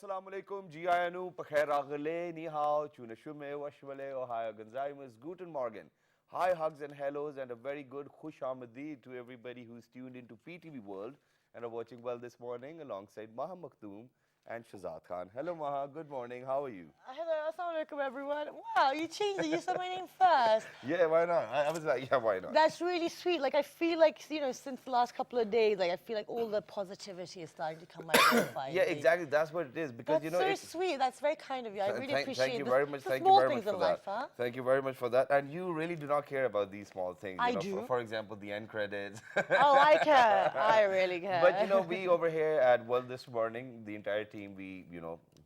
assalamu alaikum, Jiayanu, Pakhairagale, Ni Hao, Chunashume, Washwale, Ohio, Gonzaimus, Guten Morgen. Hi, hugs and hellos, and a very good Khush Ahmadi to everybody who's tuned into PTV World and are watching well this morning alongside Maha Maktoum and Shazad Khan. Hello, Maha. Good morning. How are you? Hello, assalamu alaikum everyone. Wow, you changed it. You said my name first. Yeah, why not? I was like, yeah, why not? That's really sweet. Like, I feel like, since the last couple of days, like, I feel like all the positivity is starting to come my way finally. Yeah, exactly. That's what it is. Because, That's so sweet. That's very kind of you. I really appreciate Thank you very much. the Thank you small very much things for in that. life, huh? Thank you very much for that. And you really do not care about these small things. I do. For example, the end credits. Oh, I care. I really care. But, we over here at World this morning, the entire team, we,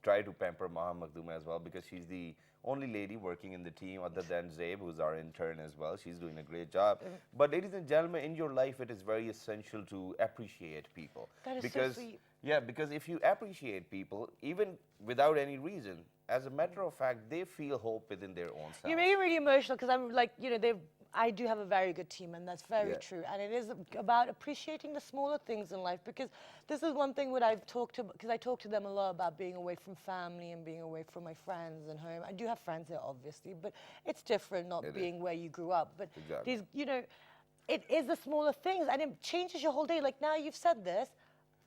try to pamper Maha Makdoum as well because she's the only lady working in the team other than Zabe, who's our intern as well. She's doing a great job. But ladies and gentlemen, in your life, it is very essential to appreciate people. That is so sweet. Yeah, because if you appreciate people, even without any reason, as a matter of fact, they feel hope within their own self. You make me really emotional because I'm like, I do have a very good team, and that's very true. And it is about appreciating the smaller things in life, because this is one thing what I've talked to, because I talk to them a lot about being away from family and being away from my friends and home. I do have friends here, obviously, but it's different not being where you grew up. But these, it is the smaller things, and it changes your whole day. Like now you've said this,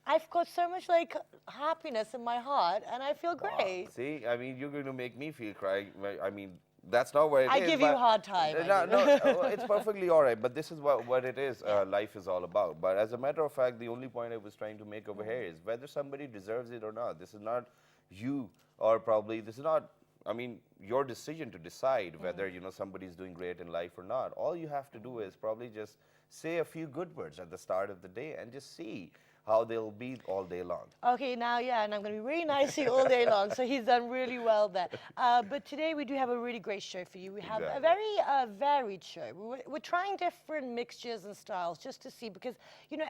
I've got so much like happiness in my heart, and I feel great. Wow. See, I mean, you're going to make me feel cry. I mean, that's not what it is. I give you a hard time. No, it's perfectly all right. But this is what it is. Life is all about. But as a matter of fact, the only point I was trying to make over here is whether somebody deserves it or not. This is not you, or probably this is not. I mean, your decision to decide whether somebody's doing great in life or not. All you have to do is probably just say a few good words at the start of the day and just see how they'll be all day long. Okay, now, and I'm going to be really nice to you all day long, so he's done really well there. But today we do have a really great show for you. We have a very varied show. We're trying different mixtures and styles just to see, because,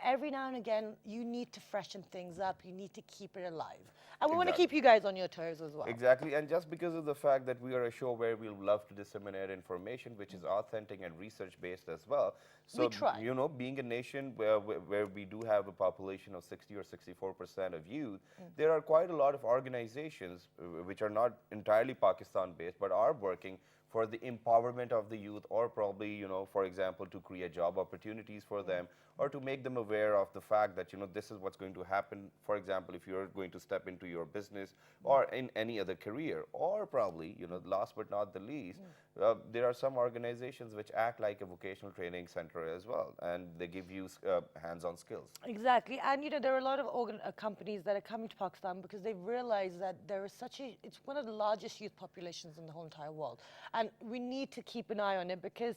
every now and again, you need to freshen things up. You need to keep it alive. And we want to keep you guys on your toes as well. Exactly, and just because of the fact that we are a show where we love to disseminate information which is authentic and research-based as well. So, we try. Being a nation where we do have a population of 60 or 64% of youth, there are quite a lot of organizations which are not entirely Pakistan-based but are working for the empowerment of the youth, or probably, for example, to create job opportunities for them, or to make them aware of the fact that, this is what's going to happen. For example, if you're going to step into your business or in any other career, or probably, last but not the least, there are some organizations which act like a vocational training center as well, and they give you hands-on skills. Exactly, and there are a lot of companies that are coming to Pakistan because they've realized that there is it's one of the largest youth populations in the whole entire world. And we need to keep an eye on it, because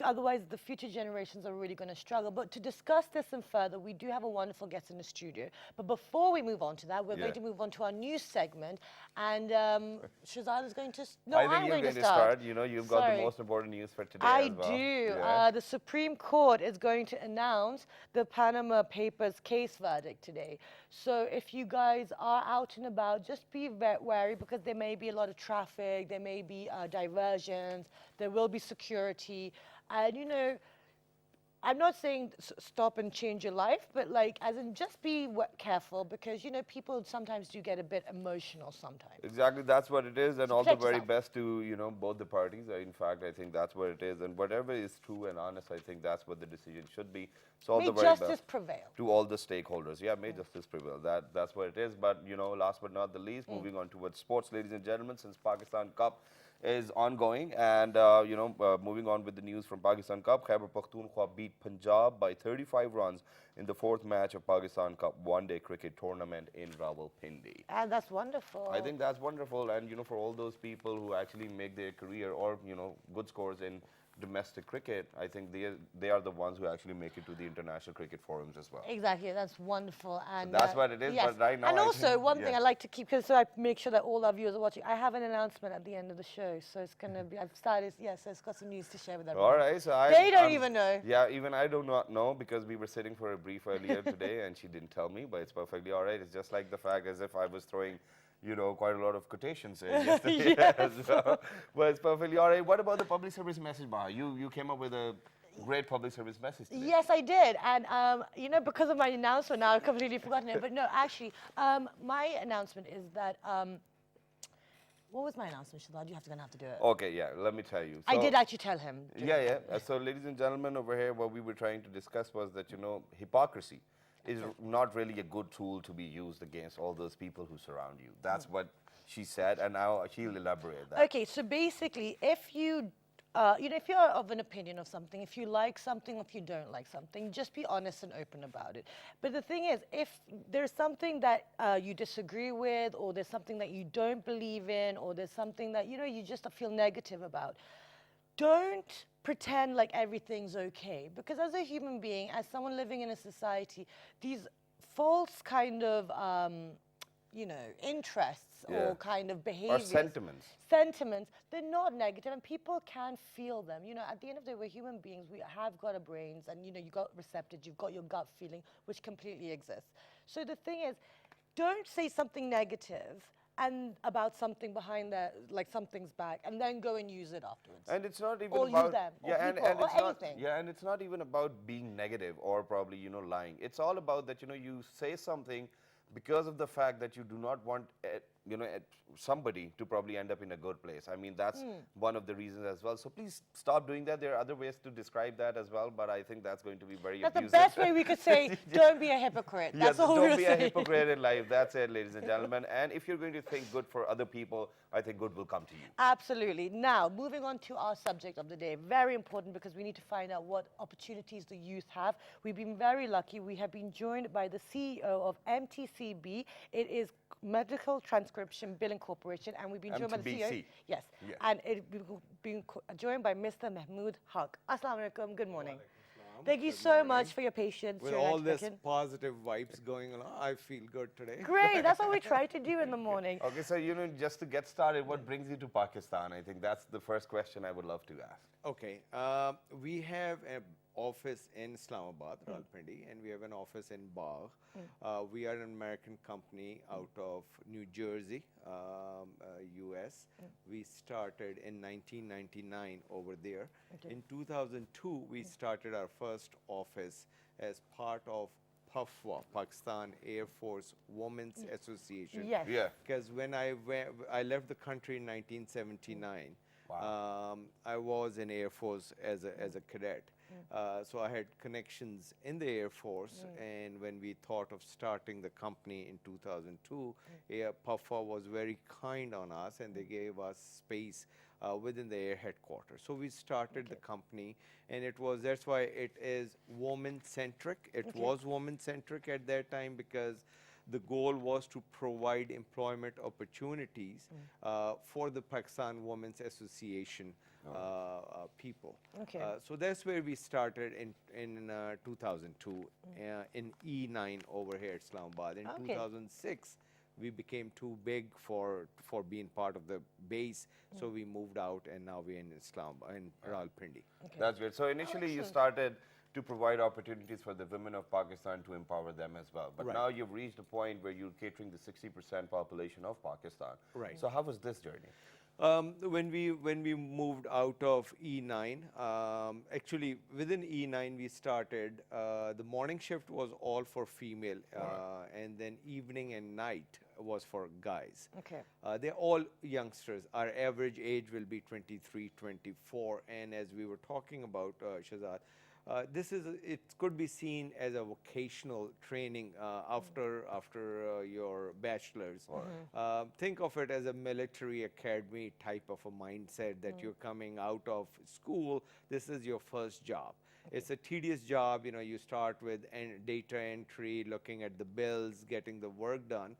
otherwise the future generations are really going to struggle. But to discuss this and further, we do have a wonderful guest in the studio. But before we move on to that, we're going to move on to our news segment. And Shazad is going to... No, I'm going to start. You've got the most important news for today I as well. do. Yeah. The Supreme Court is going to announce the Panama Papers case verdict today. So if you guys are out and about, just be wary, because there may be a lot of traffic, there may be diversions, there will be security. And, I'm not saying stop and change your life, but as in just be careful, because, people sometimes do get a bit emotional sometimes. Exactly, that's what it is, and all the very best to, both the parties. In fact, I think that's what it is, and whatever is true and honest, I think that's what the decision should be. So all may the very justice best prevail. To all the stakeholders. Yeah, may justice prevail. That's what it is. But, last but not the least, moving on towards sports, ladies and gentlemen, since Pakistan Cup is ongoing, and moving on with the news from Pakistan Cup, Khyber Pakhtunkhwa beat Punjab by 35 runs in the fourth match of Pakistan Cup one-day cricket tournament in Rawalpindi. And that's wonderful. I think that's wonderful, and for all those people who actually make their career or good scores in domestic cricket, I think they are the ones who actually make it to the international cricket forums as well. Exactly, that's wonderful. And so that's what it is, but right now... And also, one thing I like to keep, so I make sure that all our viewers are watching, I have an announcement at the end of the show, so it's going to be, I've started, so it's got some news to share with everyone. All right, so they don't even know. Yeah, even I do not know, because we were sitting for a brief earlier today, and she didn't tell me, but it's perfectly all right. It's just like the fact as if I was throwing quite a lot of quotations in yesterday. Well, it's perfectly all right. What about the public service message, Maha? You came up with a great public service message today. Yes, I did. And, you know, because of my announcement now, I've completely forgotten it. But no, actually, my announcement is that, what was my announcement, Shazad? You're going to have to do it. Okay, yeah, let me tell you. I did actually tell him. Yeah, yeah. So, ladies and gentlemen, over here, what we were trying to discuss was that, you know, hypocrisy is not really a good tool to be used against all those people who surround you. That's what she said, and now she'll elaborate that. Okay, so basically, if you, you know, if you're of an opinion of something, if you like something, if you don't like something, just be honest and open about it. But the thing is, if there's something that you disagree with, or there's something that you don't believe in, or there's something that, you know, you just feel negative about, don't pretend like everything's okay. Because as a human being, as someone living in a society, these false kind of, you know, interests or kind of behaviors. Or sentiments. Sentiments, they're not negative, and people can feel them. You know, at the end of the day, we're human beings. We have got our brains, and, you know, you've got receptors, you've got your gut feeling, which completely exists. So the thing is, don't say something negative and about something behind there, like something's back, and then go and use it afterwards. And it's not even or about use them, or yeah, people, and or it's not anything. yeah, and it's not even about being negative or probably, you know, lying. It's all about that, you know, you say something because of the fact that you do not want you know, somebody to probably end up in a good place. I mean, that's one of the reasons as well. So please stop doing that. There are other ways to describe that as well, but I think that's going to be very That's abusive. the best way we could say, don't be a hypocrite. That's all we're Don't be a saying. hypocrite in life. That's it, ladies and gentlemen. And if you're going to think good for other people, I think good will come to you. Absolutely. Now, moving on to our subject of the day. Very important, because we need to find out what opportunities the youth have. We've been very lucky. We have been joined by the CEO of MTCB. It is Medical Transcription Billing Corporation, and we've been joined by the CEO. MTBC. Yes. Yeah. And we've been joined by Mr. Mahmood Haq. Assalamu alaikum. Good morning. Thank you so much for your patience. With your all this expectation. positive vibes going on, I feel good today. Great. That's what we try to do in the morning. Okay, so, you know, just to get started, what brings you to Pakistan? I think that's the first question I would love to ask. Okay, we have an office in Islamabad, Rawalpindi, and we have an office in Bagh. We are an American company out of New Jersey, US. We started in 1999 over there. Okay. In 2002, we started our first office as part of PAFWA, Pakistan Air Force Women's Association. Yes. Yeah. Because when I left the country in 1979, I was in Air Force as a cadet. So I had connections in the Air Force, and when we thought of starting the company in 2002, PAFWA was very kind on us, and they gave us space within the air headquarters. So we started the company, and that's why it is woman-centric. It was woman-centric at that time, because the goal was to provide employment opportunities for the Pakistan Women's Association people. Okay. So that's where we started in 2002 in E9 over here at Islamabad. In 2006, we became too big for being part of the base, so we moved out, and now we're in Islamabad, in Rawalpindi. That's great. So initially you started to provide opportunities for the women of Pakistan to empower them as well. But now you've reached a point where you're catering the 60% population of Pakistan. Right. So how was this journey? When we moved out of E9, actually within E9 we started, the morning shift was all for female, and then evening and night was for guys. Okay. They're all youngsters. Our average age will be 23, 24, and as we were talking about, Shazad, it could be seen as a vocational training after your bachelor's. Think of it as a military academy type of a mindset that you're coming out of school. This is your first job. It's a tedious job. You know, you start with data entry, looking at the bills, getting the work done.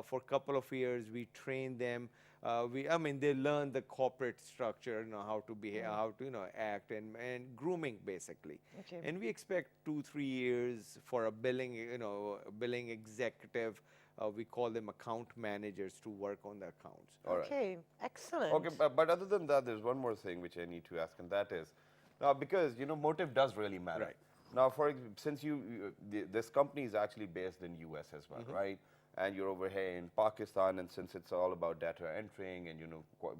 For a couple of years, we train them. They learn the corporate structure, you know, how to behave, how to, act, and grooming basically. Okay. And we expect 2-3 years for a billing executive. We call them account managers to work on the accounts. Okay, excellent. Okay, but other than that, there's one more thing which I need to ask, and that is, now because, motive does really matter. Right. Now, since this company is actually based in US as well, right? And you're over here in Pakistan, and since it's all about data entering, and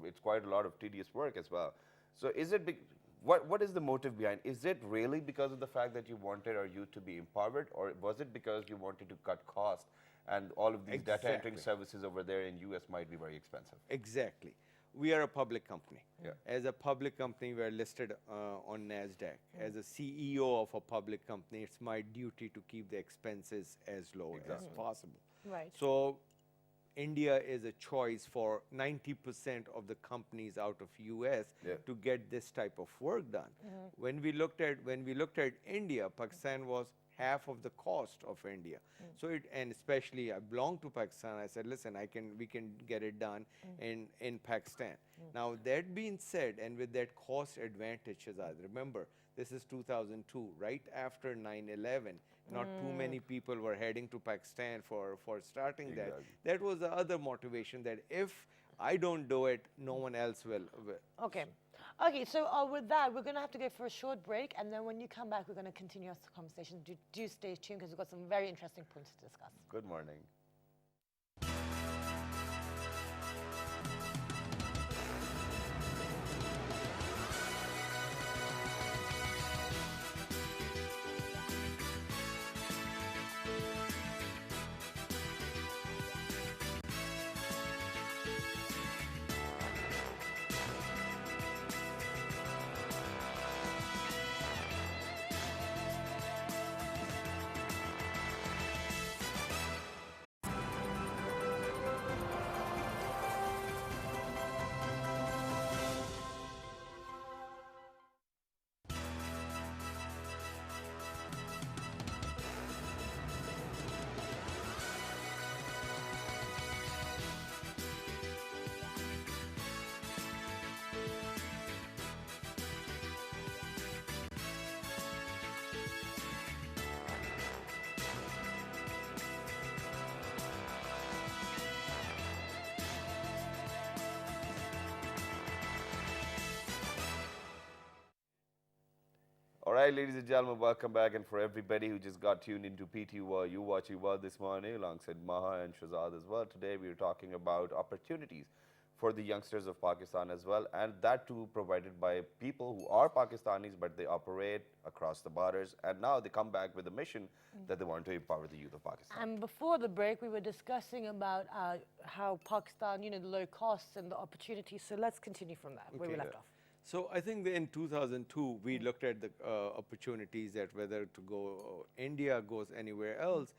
it's quite a lot of tedious work as well. So is it what is the motive behind? Is it really because of the fact that you wanted our youth to be empowered, or was it because you wanted to cut costs and all of these data entering Exactly. services over there in US might be very expensive? Exactly. We are a public company. Yeah. As a public company, we are listed on NASDAQ. As a CEO of a public company, it's my duty to keep the expenses as low as possible. Right. So India is a choice for 90% of the companies out of US Yeah. to get this type of work done. When we looked at India, Pakistan was half of the cost of India. So and especially I belong to Pakistan. I said, listen, we can get it done in Pakistan. Now that being said, and with that cost advantage, Shahzad, remember this is 2002, right after 9/11. Not too many people were heading to Pakistan for starting that. Exactly. That was the other motivation, that if I don't do it, no one else will. Okay. Okay, so with that, we're going to have to go for a short break, and then when you come back, we're going to continue our conversation. Do stay tuned, because we've got some very interesting points to discuss. Good morning. All right, ladies and gentlemen, welcome back. And for everybody who just got tuned into PT World, you watching World this morning alongside Maha and Shahzad as well. Today we are talking about opportunities for the youngsters of Pakistan as well, and that too provided by people who are Pakistanis, but they operate across the borders, and now they come back with a mission that they want to empower the youth of Pakistan. And before the break, we were discussing about how Pakistan, the low costs and the opportunities. So let's continue from that, where we left off. So I think that in 2002, we looked at the opportunities, that whether to go India goes anywhere else,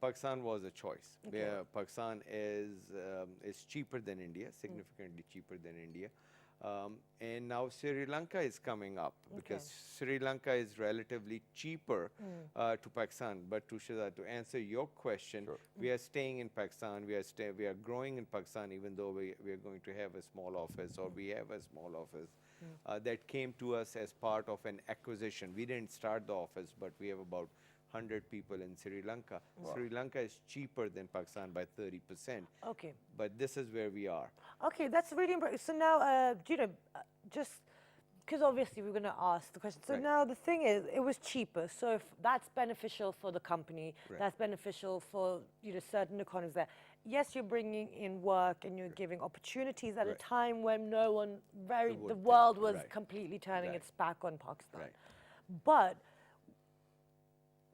Pakistan was a choice. Where Pakistan is cheaper than India, significantly cheaper than India. And now Sri Lanka is coming up, because Sri Lanka is relatively cheaper to Pakistan. But to answer your question, we are staying in Pakistan. We are growing in Pakistan, even though we are going to have a small office, or we have a small office. That came to us as part of an acquisition. We didn't start the office, but we have about 100 people in Sri Lanka. Wow. Sri Lanka is cheaper than Pakistan by 30%. Okay. But this is where we are. Okay, that's really important. So now, just because obviously we're going to ask the question. So now the thing is, it was cheaper. So if that's beneficial for the company, that's beneficial for certain economies there. Yes, you're bringing in work and you're giving opportunities at a time when the world was completely turning its back on Pakistan. But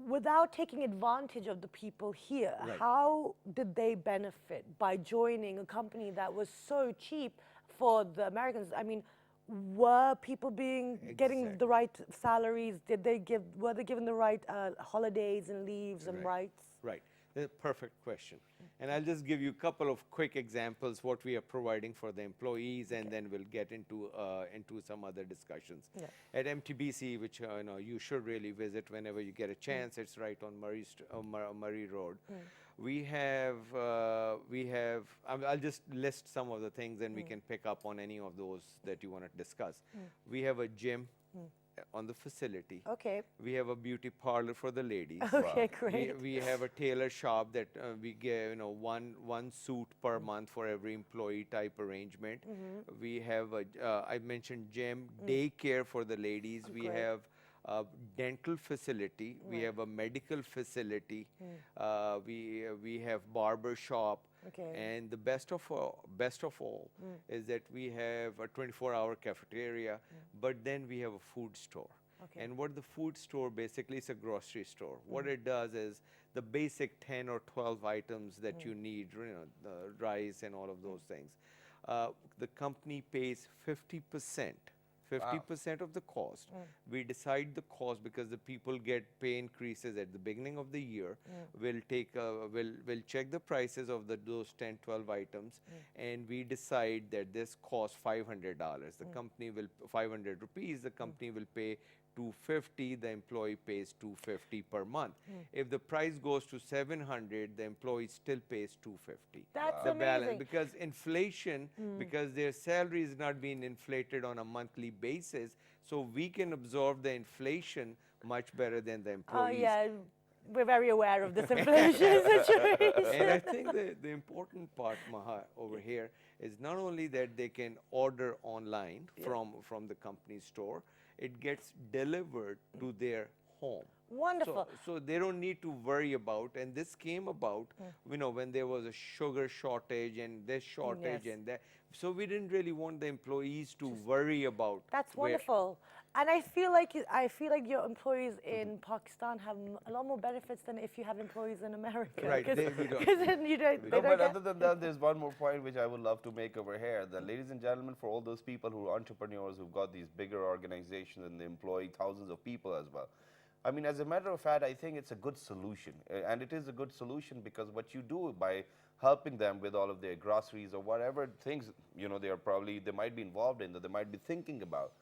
without taking advantage of the people here, how did they benefit by joining a company that was so cheap for the Americans? I mean, were people getting the right salaries? Were they given the right holidays and leaves and rights? Right. That's a perfect question. And I'll just give you a couple of quick examples what we are providing for the employees, and then we'll get into some other discussions. At MTBC, which you should really visit whenever you get a chance. It's right on Murray Road. We have I'll just list some of the things, and we can pick up on any of those that you want to discuss. We have a gym on the facility. Okay. We have a beauty parlor for the ladies. Okay, great. We have a tailor shop that we give one suit per month for every employee type arrangement. We have I mentioned gym, daycare for the ladies. We have a dental facility. We have a medical facility. We have barber shop. Okay. And the best of all is that we have a 24-hour cafeteria, but then we have a food store. Okay. And what the food store basically is a grocery store. What it does is the basic 10 or 12 items that you need, the rice and all of those things. The company pays 50%. 50% of the cost. We decide the cost because the people get pay increases at the beginning of the year. We'll check the prices of those 10, 12 items, and we decide that this costs $500. The company will 500 rupees. The company will pay 250, the employee pays 250 per month. If the price goes to 700, the employee still pays 250. That's The balance, amazing. because inflation, because their salary is not being inflated on a monthly basis, so we can absorb the inflation much better than the Oh, employees. yeah. We're very aware of this inflation situation. And I think the important part, Maha, over here is not only that they can order online from the company store, it gets delivered to their home. Wonderful. So they don't need to worry about, and this came about, when there was a sugar shortage and this shortage Yes. and that. So we didn't really want the employees to worry about. That's where- wonderful. And I feel like your employees in Pakistan have a lot more benefits than if you have employees in America. Right, Because we don't. then you don't. No, they don't but get- other than that, there's one more point which I would love to make over here. That, ladies and gentlemen, for all those people who are entrepreneurs who've got these bigger organizations and they employ thousands of people as well. I mean, as a matter of fact, I think it's a good solution. And it is a good solution because what you do by helping them with all of their groceries or whatever things, they might be involved in, that they might be thinking about.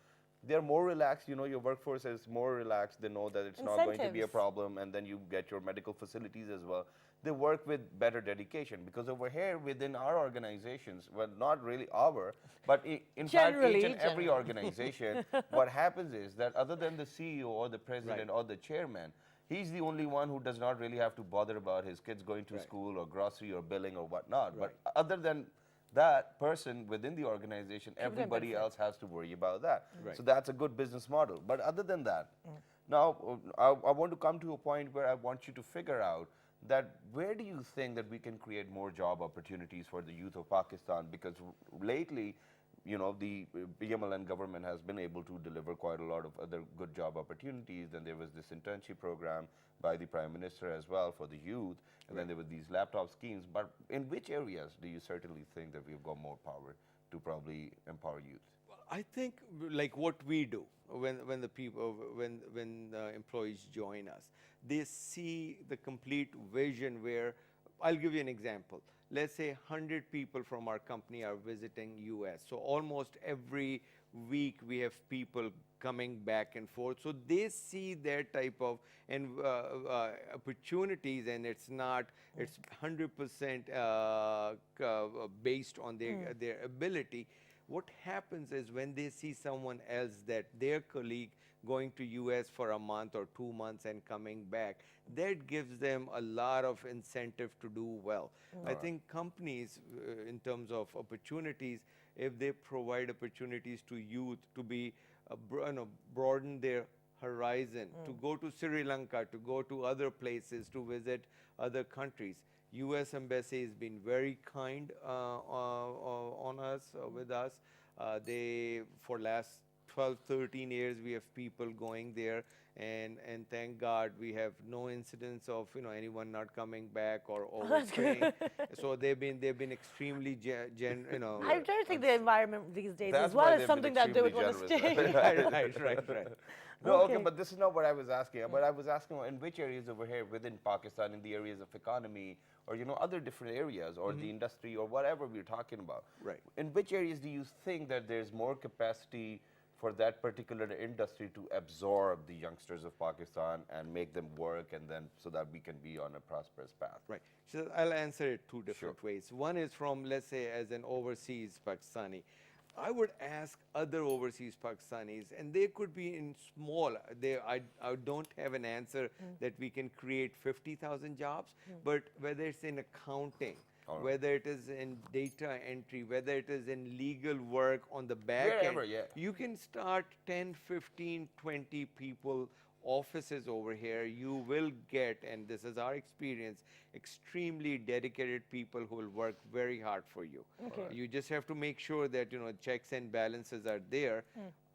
They're more relaxed, your workforce is more relaxed. They know that it's not going to be a Incentives. problem, and then you get your medical facilities as well. They work with better dedication because over here within our organizations, well, not really our, but in fact, each and every organization, what happens is that other than the CEO or the president or the chairman, he's the only one who does not really have to bother about his kids going to school or grocery or billing or whatnot. But other than that person within the organization, everybody else has to worry about that. So that's a good business model. But other than that, now I want to come to a point where I want you to figure out that where do you think that we can create more job opportunities for the youth of Pakistan? Because lately, the BMLN government has been able to deliver quite a lot of other good job opportunities. Then there was this internship program by the Prime Minister as well for the youth. And then there were these laptop schemes. But in which areas do you certainly think that we've got more power to probably empower youth? I think like what we do when the people when the employees join us, they see the complete vision. Where I'll give you an example. Let's say 100 people from our company are visiting US. So almost every week we have people coming back and forth. So they see that type of opportunities, and it's 100% based on their ability. What happens is when they see someone else, that their colleague going to US for a month or 2 months and coming back, that gives them a lot of incentive to do well. I think companies, in terms of opportunities, if they provide opportunities to youth to be broaden their horizon, to go to Sri Lanka, to go to other places, to visit other countries. U.S. Embassy has been very kind on us, with us. For last 12, 13 years, we have people going there, and thank God we have no incidents of anyone not coming back or overstaying. So they've been extremely I don't think the environment these days That's as well why is they've something been that they would want extremely to stay. generous. right. No, Okay. okay, but this is not what I was asking. But I was asking in which areas over here within Pakistan, in the areas of economy or other different areas or the industry or whatever we're talking about. Right. In which areas do you think that there's more capacity for that particular industry to absorb the youngsters of Pakistan and make them work, and then so that we can be on a prosperous path? Right. So I'll answer it two different ways. One is from, let's say, as an overseas Pakistani. I would ask other overseas Pakistanis, and they could be in small. I don't have an answer that we can create 50,000 jobs, but whether it's in accounting, whether it is in data entry, whether it is in legal work on the back Wherever, end, you can start 10, 15, 20 people offices over here, you will get, and this is our experience, extremely dedicated people who will work very hard for you. Okay. You just have to make sure that, you know, checks and balances are there.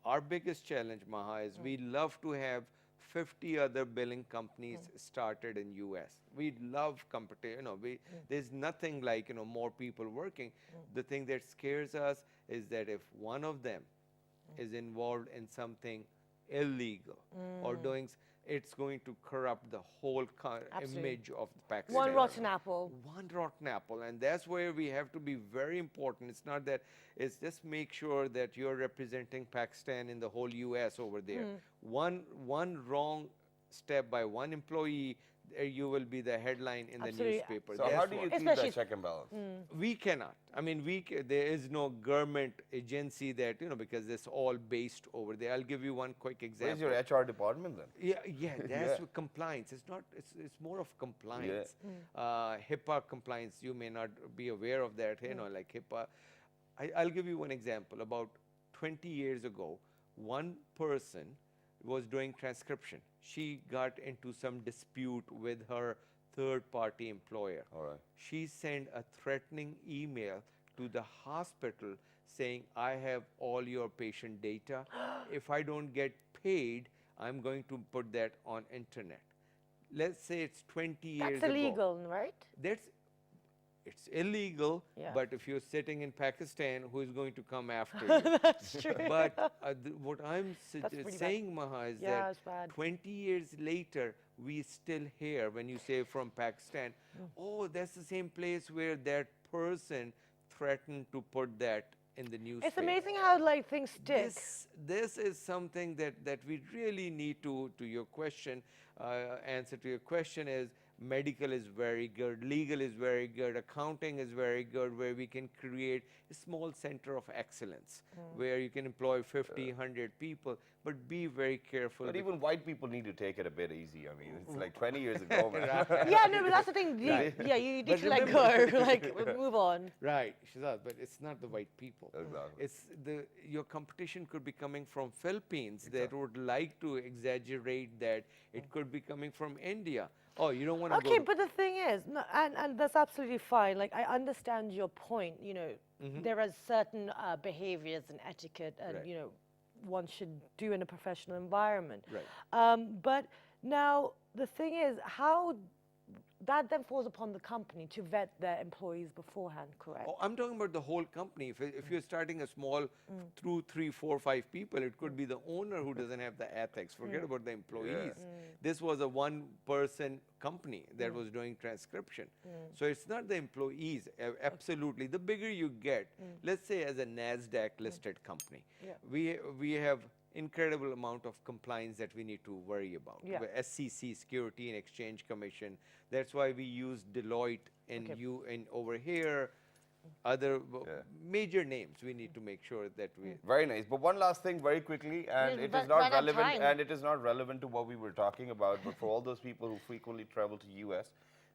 Our biggest challenge, Maha, is we love to have 50 other billing companies started in US. We love competition. You know, there's nothing like, you know, more people working. The thing that scares us is that if one of them is involved in something illegal or doing, it's going to corrupt the whole Absolutely. image of Pakistan. One rotten apple. One rotten apple, and that's where we have to be very important. It's not that, it's just make sure that you're representing Pakistan in the whole US over there. One wrong step by one employee, there you will be the headline in Absolutely. the newspaper. So That's how do you what- keep Especially- that check and balance? we cannot. I mean, there is no government agency that, you know, because it's all based over there. I'll give you one quick example. Where's your HR department then? Yeah, that's what compliance. It's not. It's more of compliance. HIPAA compliance. You may not be aware of that. You know, like HIPAA. I'll give you one example. About 20 years ago, one person was doing transcription. She got into some dispute with her third-party employer. All right. She sent a threatening email to the hospital saying, I have all your patient data. If I don't get paid, I'm going to put that on internet. Let's say it's 20 years That's ago. illegal, right? It's illegal, Yeah. but if you're sitting in Pakistan, who is going to come after you? That's true. But what I'm pretty bad. saying, Maha, is Yeah, that it's bad. 20 years later, we still hear when you say from Pakistan, oh, that's the same place where that person threatened to put that in the newspaper. It's amazing how like things stick. This is something that we really need to your question, answer to your question is, medical is very good, legal is very good, accounting is very good, where we can create a small center of excellence where you can employ 50, 100 people, but be very careful. But even white people need to take it a bit easy. I mean, it's like 20 years ago, man. Yeah, no, but that's the thing. Yeah, you need But to let go. remember- Like, move on. Right, Shazad, but it's not the white people. Exactly. It's your competition could be coming from Philippines that would like to exaggerate that. It could be coming from India. Oh, you don't want to Okay, go. but the thing is, no, and that's absolutely fine. Like, I understand your point. You know, there are certain behaviors and etiquette, and Right. you know, one should do in a professional environment. Right. But now the thing is, how that then falls upon the company to vet their employees beforehand, correct? Oh, I'm talking about the whole company. If you're starting a small 2, 3, 4, 5 people, it could be the owner who doesn't have the ethics. Forget about the employees. This was a one-person company that was doing transcription. So it's not the employees, absolutely. The bigger you get, let's say as a NASDAQ-listed company, we have incredible amount of compliance that we need to worry about. Yeah. SEC, Security and Exchange Commission. That's why we use Deloitte and over here, other major names. We need to make sure that we. Very nice. But one last thing very quickly, and We'll it run is not out of relevant, time. and it is not relevant to what we were talking about, but for all those people who frequently travel to US,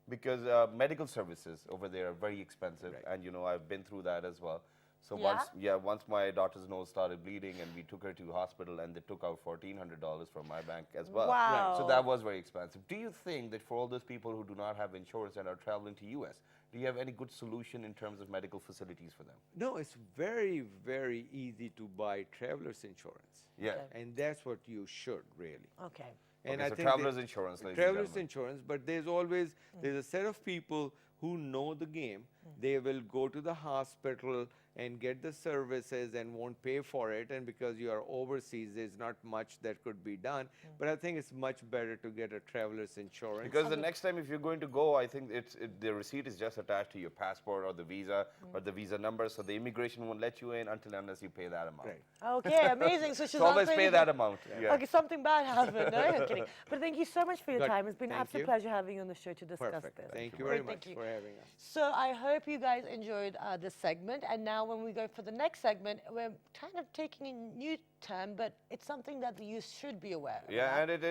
because medical services over there are very expensive, Right. and you know, I've been through that as well. So Yeah? once my daughter's nose started bleeding, and we took her to hospital, and they took out $1,400 from my bank as well. Wow. So that was very expensive. Do you think that for all those people who do not have insurance and are traveling to US, do you have any good solution in terms of medical facilities for them? No, it's very, very easy to buy traveler's insurance. Yeah. Okay. And that's what you should really. Okay. And Okay, I so think traveler's insurance, ladies and traveler's gentlemen. insurance, but there's always there's a set of people who know the game. They will go to the hospital and get the services and won't pay for it. And because you are overseas, there's not much that could be done. But I think it's much better to get a traveler's insurance. Because the next time if you're going to go, I think the receipt is just attached to your passport or the visa or the visa number, so the immigration won't let you in unless you pay that amount. Right. Okay, amazing. So she's So always pay that amount. Yeah. Okay, something bad happened. No, I'm kidding. But thank you so much for your Good. time. It's been an Thank absolute you. pleasure having you on the show to discuss Perfect. this. Thank you Great, very much thank you. for having us. So I hope you guys enjoyed this segment. And now when we go for the next segment, we're kind of taking a new term, but it's something that the youth should be aware of. Yeah, and it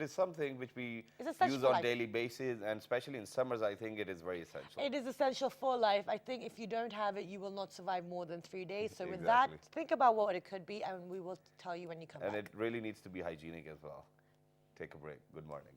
is something which we It's essential use for on life. daily basis, and especially in summers, I think it is very essential. It is essential for life. I think if you don't have it, you will not survive more than 3 days. So with that, Exactly. think about what it could be, and we will tell you when you come And back. it really needs to be hygienic as well. take a break. Good morning.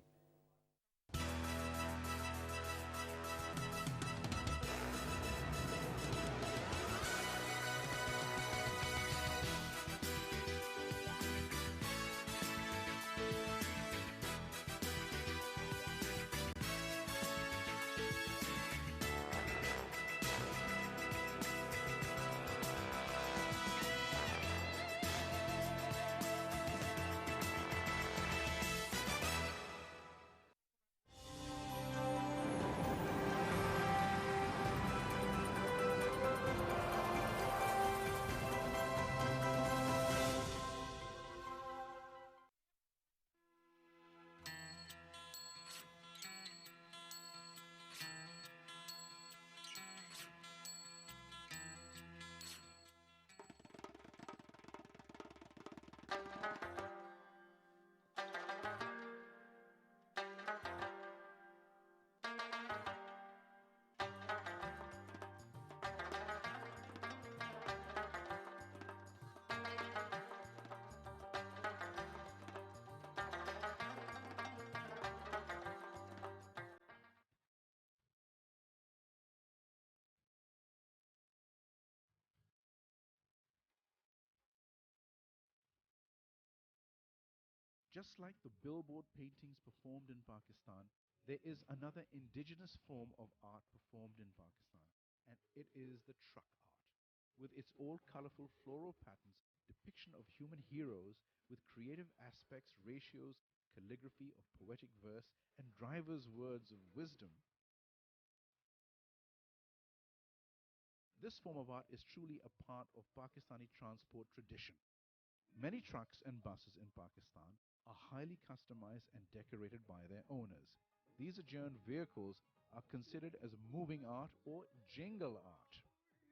Just like the billboard paintings performed in Pakistan, there is another indigenous form of art performed in Pakistan, and it is the truck art. With its all colorful floral patterns, depiction of human heroes with creative aspects, ratios, calligraphy of poetic verse, and drivers' words of wisdom, this form of art is truly a part of Pakistani transport tradition. Many trucks and buses in Pakistan are highly customized and decorated by their owners. These adjourned vehicles are considered as moving art or jingle art.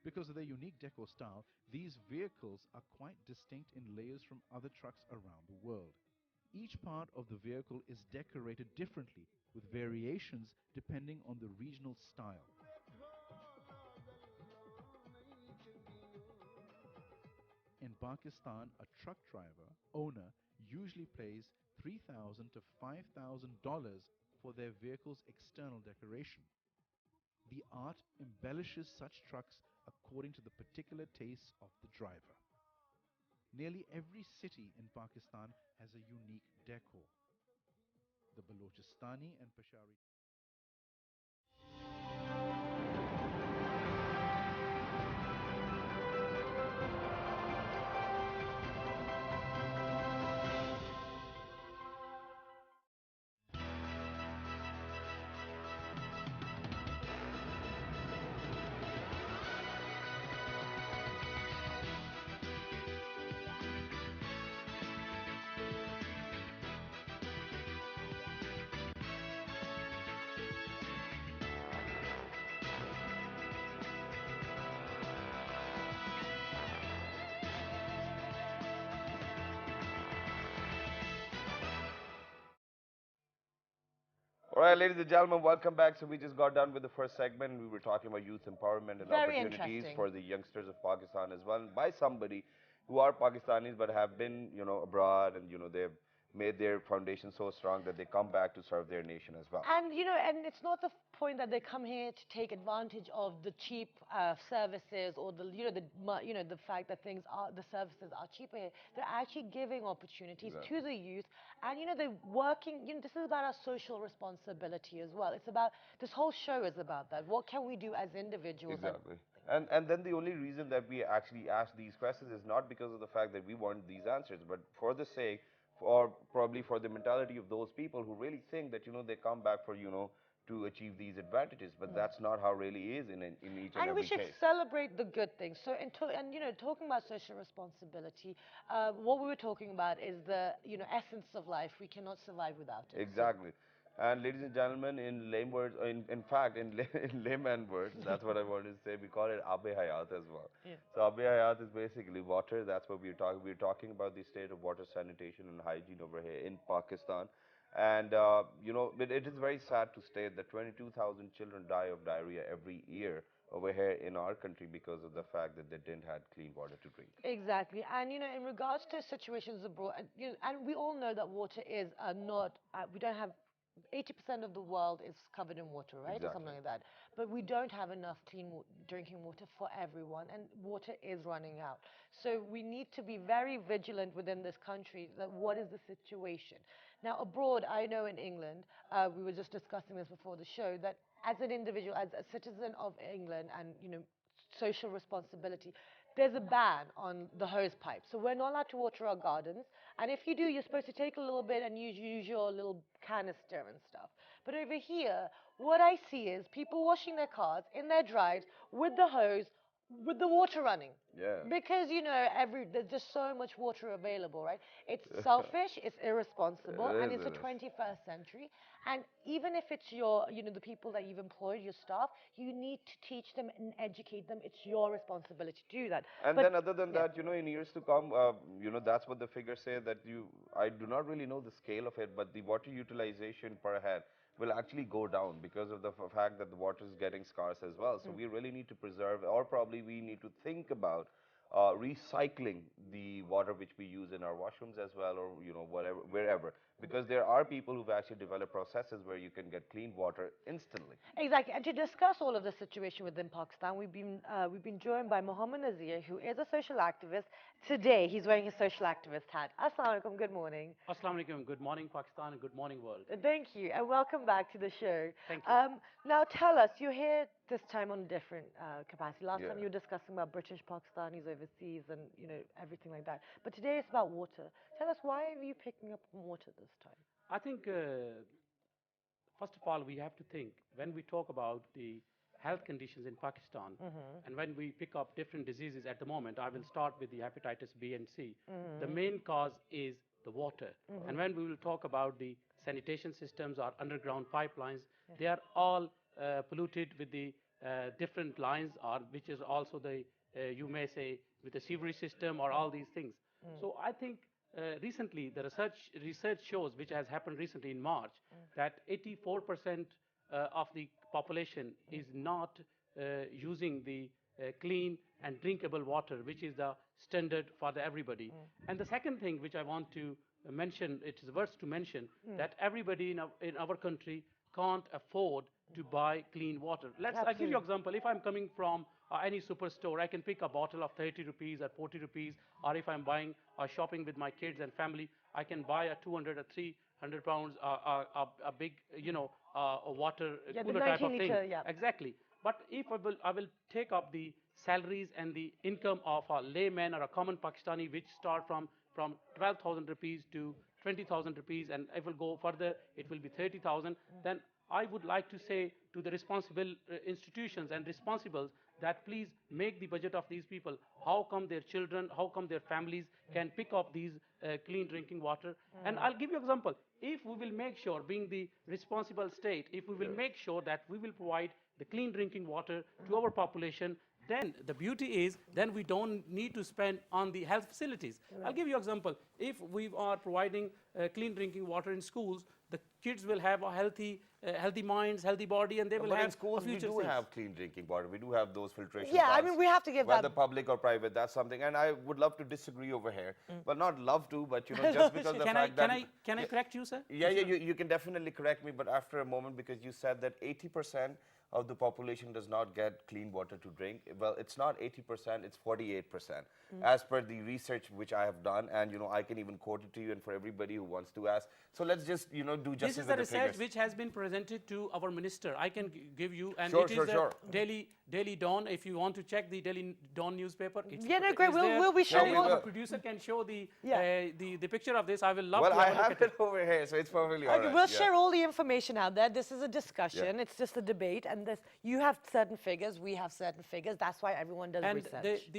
Because of their unique decor style, these vehicles are quite distinct in layers from other trucks around the world. Each part of the vehicle is decorated differently, with variations depending on the regional style. In Pakistan, a truck driver owner usually pays $3,000 to $5,000 for their vehicle's external decoration. The art embellishes such trucks according to the particular tastes of the driver. Nearly every city in Pakistan has a unique decor. The Balochistani and Peshawari. All right, ladies and gentlemen, welcome back. So we just got done with the first segment. We were talking about youth empowerment and Very opportunities interesting. for the youngsters of Pakistan as well, by somebody who are Pakistanis but have been, abroad, and they've made their foundation so strong that they come back to serve their nation as well. And and it's not the point that they come here to take advantage of the cheap services or the fact that the services are cheaper here. They're actually giving opportunities Exactly. to the youth, and they're working. This is about our social responsibility as well. It's about this whole show is about that. What can we do as individuals? Exactly. And then the only reason that we actually ask these questions is not because of the fact that we want these answers, but for the sake, or probably for the mentality of those people who really think that they come back for to achieve these advantages, but that's not how really is in each and And we every should case. celebrate the good things. So, and talking about social responsibility, what we were talking about is the essence of life. We cannot survive without it. So, Exactly. And ladies and gentlemen, in lame words, in fact, in layman words, that's what I wanted to say. We call it Abe Hayat as well. yeah. So Abe Hayat is basically water. That's what we're talking. We're talking about the state of water sanitation and hygiene over here in Pakistan. And it is very sad to state that 22,000 children die of diarrhea every year over here in our country because of the fact that they didn't have clean water to drink. Exactly. And, in regards to situations abroad, and we all know that water is not, we don't have 80% of the world is covered in water, right? Or something Exactly. like that. But we don't have enough clean drinking water for everyone, and water is running out. So we need to be very vigilant within this country that what is the situation. Now, abroad, I know in England, we were just discussing this before the show, that as an individual, as a citizen of England and, social responsibility, there's a ban on the hose pipe. So we're not allowed to water our gardens. And if you do, you're supposed to take a little bit and use your little canister and stuff. But over here, what I see is people washing their cars in their drives with the hose, with the water running. Yeah. Because, there's just so much water available, right? It's selfish, it's irresponsible, It and is, it's a it is. 21st century. And even if it's your, the people that you've employed, your staff, you need to teach them and educate them. It's your responsibility to do that. And But then other than yeah. that, in years to come, that's what the figures say that I do not really know the scale of it, but the water utilization per head will actually go down because of the fact that the water is getting scarce as well. So we really need to preserve, or probably we need to think about recycling the water which we use in our washrooms as well, or whatever, wherever, because there are people who've actually developed processes where you can get clean water instantly. Exactly, and to discuss all of the situation within Pakistan, we've been joined by Mohammed Nazir, who is a social activist. Today, he's wearing his social activist hat. Assalamu alaikum, good morning. Assalamu alaikum. Good morning, Pakistan, and good morning, world. Thank you, and welcome back to the show. Thank you. Now, tell us, you're here this time on a different capacity. Last Yeah. time you were discussing about British Pakistanis overseas and everything like that. But today it's about water. Tell us, why are you picking up on water this time? I think, first of all, we have to think when we talk about the health conditions in Pakistan, and when we pick up different diseases at the moment, I will start with the hepatitis B and C. The main cause is the water. And when we will talk about the sanitation systems or underground pipelines, they are all polluted with the different lines, or which is also the, you may say, with the sewerage system or all these things. So I think recently the research shows, which has happened recently in March, that 84% of the population is not using the clean and drinkable water, which is the standard for everybody. And the second thing which I want to mention, it is worth to mention, that everybody in our country can't afford to buy clean water. I give you an example. If I'm coming from any superstore, I can pick a bottle of 30 rupees or 40 rupees, or if I'm buying or shopping with my kids and family, I can buy a 200 or 300 pounds, a big, a water Yeah, the cooler type of 19 thing. liter, yeah. Exactly. But if I will take up the salaries and the income of a layman or a common Pakistani, which start from 12,000 rupees to 20,000 rupees, and if it will go further, it will be 30,000, then I would like to say to the responsible institutions and responsibles that please make the budget of these people. How come their children, how come their families can pick up these clean drinking water? And I'll give you an example. If we will make sure, being the responsible state, if we will make sure that we will provide the clean drinking water to our population, then the beauty is, then we don't need to spend on the health facilities. I'll give you an example. If we are providing clean drinking water in schools, the kids will have a healthy minds, healthy body, and they will But have in schools, a we future do things. have clean drinking water. We do have those filtration Yeah, I plants, mean, we have to give whether that- public or private. That's something, and I would love to disagree over here. Well, not love to, but just because the fact that Can I correct you, sir? yeah, you can definitely correct me, but after a moment, because you said that 80% of the population does not get clean water to drink. Well, it's not 80%, it's 48%, as per the research which I have done, and I can even quote it to you, and for everybody who wants to ask. So let's just do This justice is with the the figures. research which has been presented to our minister. I can give you, and Sure, it is sure, the sure. Daily Dawn. If you want to check the Daily Dawn newspaper, it's Yeah, no, great. it's We'll- there. we'll be And sharing if all our the- producer can show the Yeah. the picture of this, I will love Well, to I have a look have at it over here, so it's perfectly all Okay, right. we'll yeah. share all the information out there. This is a discussion. It's just a debate, and you have certain figures, we have certain figures. That's why everyone does And research.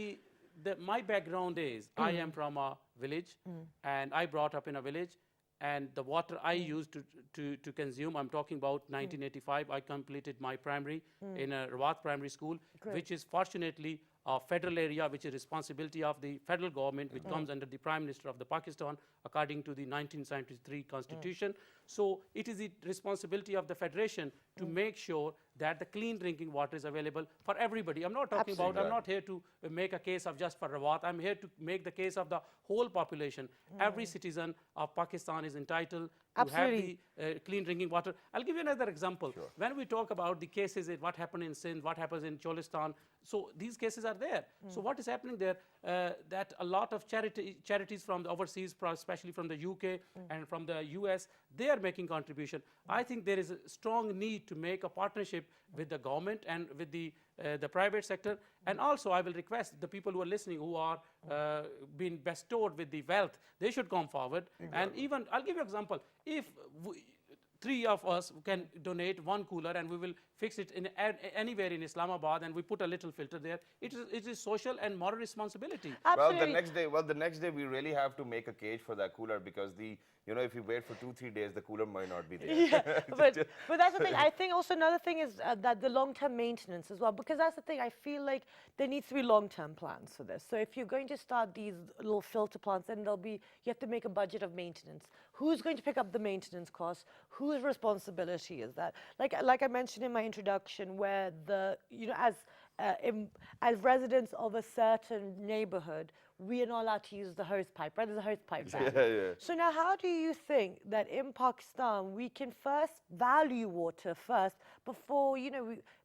my background is I am from a village, and I brought up in a village, and the water I used to consume, I'm talking about 1985, I completed my primary in a Rawat Primary School, which is fortunately a federal area, which is responsibility of the federal government, which comes under the Prime Minister of the Pakistan, according to the 1973 Constitution. So it is the responsibility of the Federation to make sure that the clean drinking water is available for everybody. I'm not talking about, I'm not here to make a case of just for Rawat. I'm here to make the case of the whole population. Every citizen of Pakistan is entitled to have the clean drinking water. I'll give you another example. When we talk about the cases, what happened in Sindh, what happens in Cholistan, so these cases are there. So what is happening there? That a lot of charities from the overseas, especially from the UK and from the US, they are making contribution. I think there is a strong need to make a partnership with the government and with the private sector. And also I will request the people who are listening, who are being bestowed with the wealth, they should come forward. And even, I'll give you an example. If three of us can donate one cooler and we will fix it in anywhere in Islamabad and we put a little filter there, it is social and moral responsibility. Absolutely. Well, the next day we really have to make a cage for that cooler, because if you wait for 2-3 days, the cooler might not be there. Yeah, but that's the thing. I think also another thing is that the long-term maintenance as well, because that's the thing. I feel like there needs to be long-term plans for this. So if you're going to start these little filter plants, then you have to make a budget of maintenance. Who's going to pick up the maintenance costs? Whose responsibility is that? Like I mentioned in my introduction, where as residents of a certain neighborhood, we are not allowed to use the hose pipe, right? There's a hose pipe ban. So now how do you think that in Pakistan we can first value water first before,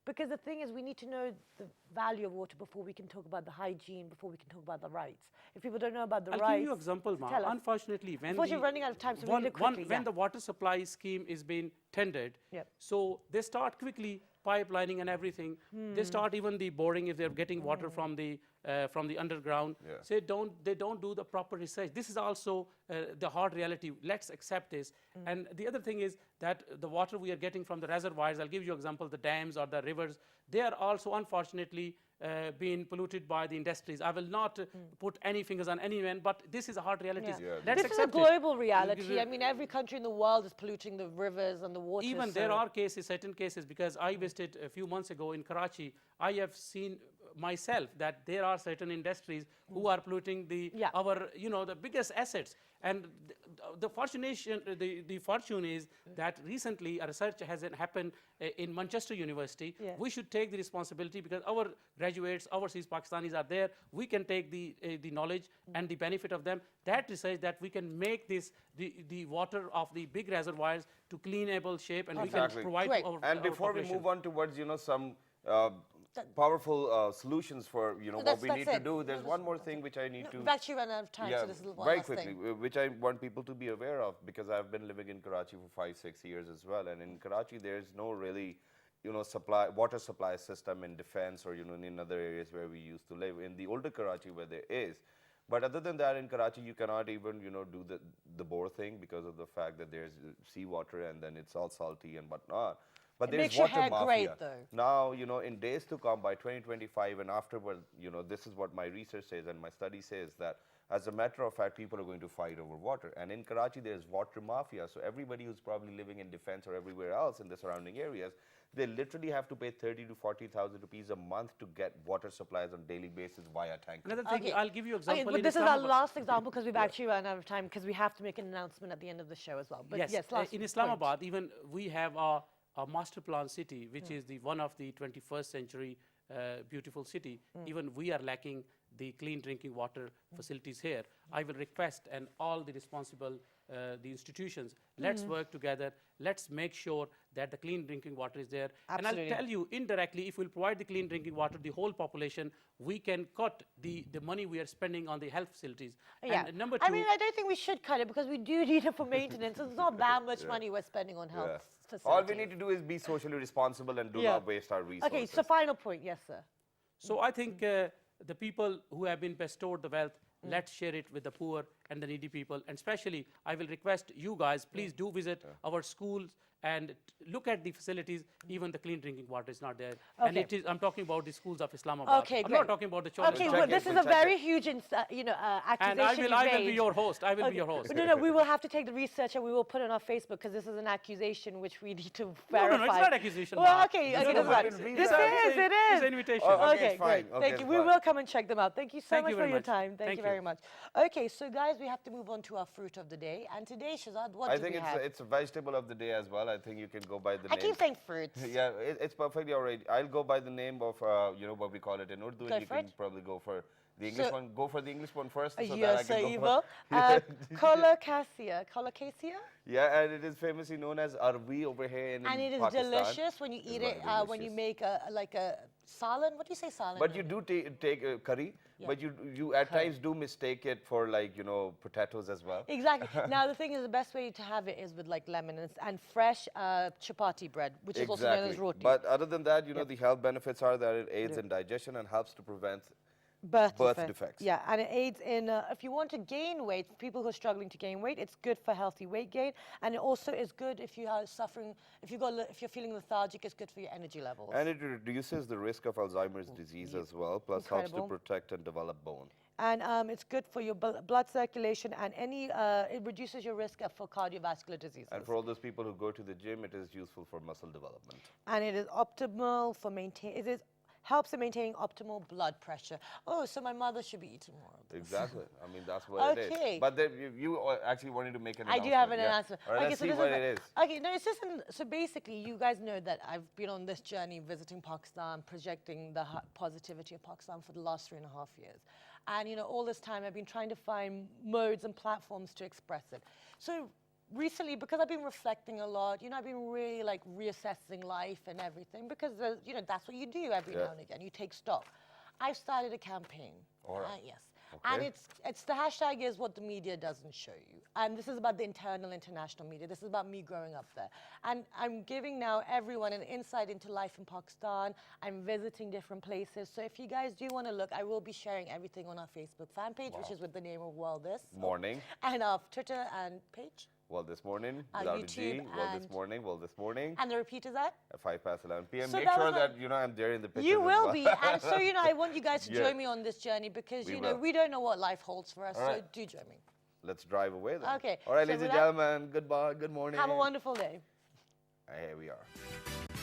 because the thing is we need to know the value of water before we can talk about the hygiene, before we can talk about the rights. If people don't know about the rights... I'll give you an example, Ma. Unfortunately, we're running out of time, so we need to quickly. When the water supply scheme is being tendered, so they start quickly pipelining and everything. They start even the boring if they're getting water from the underground. So they don't do the proper research. This is also the hard reality. Let's accept this. And the other thing is that the water we are getting from the reservoirs, I'll give you an example, the dams or the rivers, they are also unfortunately being polluted by the industries. I will not put any fingers on anyone, but this is a hard reality. Let's this is a global reality. I mean, every country in the world is polluting the rivers and the water. Even there are cases, certain cases, because I visited a few months ago in Karachi, I have seen myself that there are certain industries who are polluting our the biggest assets. And the fortune is that recently a research has happened in Manchester University. We should take the responsibility, because our graduates, overseas Pakistanis are there. We can take the knowledge and the benefit of them. That research, that we can make this the water of the big reservoirs to cleanable shape, and we can provide to our And before we move on towards some powerful solutions for what we need to do, there's one more thing which I need to... We've actually run out of time, so this is one very last quickly, thing. which I want people to be aware of, because I've been living in Karachi for 5-6 years as well, and in Karachi there's no really water supply system in defense or in other areas where we used to live. In the older Karachi where there is, but other than that, in Karachi you cannot even do the bore thing, because of the fact that there's seawater and then it's all salty and whatnot. But there's water mafia. Great, though. Now, in days to come, by 2025 and afterward, this is what my research says and my study says, that as a matter of fact, people are going to fight over water. And in Karachi, there's water mafia. So everybody who's probably living in defense or everywhere else in the surrounding areas, they literally have to pay 30 to 40,000 rupees a month to get water supplies on a daily basis via tanker. Another thing, I'll give you an example. But this is our last example, because we've actually run out of time, because we have to make an announcement at the end of the show as well. But yes, in Islamabad, even we have a master plan city, which is one of the 21st century beautiful city. Even we are lacking the clean drinking water facilities here. I will request, and all the responsible the institutions, let's work together. Let's make sure that the clean drinking water is there. Absolutely. And I'll tell you, indirectly, if we'll provide the clean drinking water, the whole population, we can cut the money we are spending on the health facilities. And number two, I mean, I don't think we should cut it, because we do need it for maintenance. It's not that much money we're spending on health facilities. All we need to do is be socially responsible and do not waste our resources. Okay, so final point. Yes, sir. So I think the people who have been bestowed the wealth, let's share it with the poor and the needy people. And especially, I will request you guys, please do visit our schools and look at the facilities. Even the clean drinking water is not there. And it is, I'm talking about the schools of Islamabad. Okay, I'm not talking about the children. Okay, well, this is a very huge, accusation. And I will be your host. I will be your host. No, we will have to take the research and we will put it on our Facebook, because this is an accusation which we need to verify. No, it's not accusation. Well, okay, it is. It's an invitation. Okay, great. Thank you. We will come and check them out. Thank you so much for your time. Thank you very much. Okay, so guys, we have to move on to our fruit of the day. And today, Shazad, what do we have? I think it's a vegetable of the day as well. I think you can go by the I name. keep saying fruits. Yeah, it's perfectly all right. I'll go by the name of, you know, what we call it in Urdu, Go and you for can it. probably go for the English So- one. Go for the English one first, so You're that I so can go evil. for... Colocasia. Colocasia? Yeah, and it is famously known as arvi over here in And it is Pakistan. delicious when you eat very it, when you delicious. make like a salan. What do you say salan? But you do take curry, Yeah. but you at times do mistake it for, like, you know, potatoes as well. Exactly. Now the thing is, the best way to have it is with like lemon and fresh chapati bread, which is also known as roti. But other than that, you know, Yep. the health benefits are that it aids in digestion and helps to prevent birth defects. Yeah, and it aids in, if you want to gain weight, people who are struggling to gain weight, it's good for healthy weight gain. And it also is good if you are suffering, if you're feeling lethargic, it's good for your energy levels. And it reduces the risk of Alzheimer's disease as well, plus helps to Incredible. protect and develop bone. And it's good for your blood circulation and it reduces your risk for cardiovascular diseases. And for all those people who go to the gym, it is useful for muscle development. And it is optimal for helps in maintaining optimal blood pressure. Oh, so my mother should be eating more of this. Exactly. I mean, that's what it Okay. is. But you actually wanted to make an I announcement. do have an Yeah. announcement. All right, let's see this what it is. Okay, no, it's just so basically, you guys know that I've been on this journey visiting Pakistan, projecting the positivity of Pakistan for the last 3.5 years. And, you know, all this time I've been trying to find modes and platforms to express it. So recently, because I've been reflecting a lot, you know, I've been really like reassessing life and everything because, you know, that's what you do every now and again. You take stock. I've started a campaign. All right. Yes. And Okay. it's the hashtag is what the media doesn't show you. And this is about the international media. This is about me growing up there. And I'm giving now everyone an insight into life in Pakistan. I'm visiting different places. So if you guys do want to look, I will be sharing everything on our Facebook fan page, which is with the name of Well This. Morning. And our Twitter and page. Well, this morning, Our without a G. YouTube Well, this and- morning. Well, this morning. And the repeat is that? At 11 p.m. So Make that sure was my- that, you know, I'm there in the picture. You will be. And so, you know, I want you guys to Yeah. join me on this journey because, We you know, will. we don't know what life holds for us. All So right. do join me. Let's drive away then. Okay, All right, so ladies and with that- gentlemen. Goodbye. Good morning. Have a wonderful day. Here we are.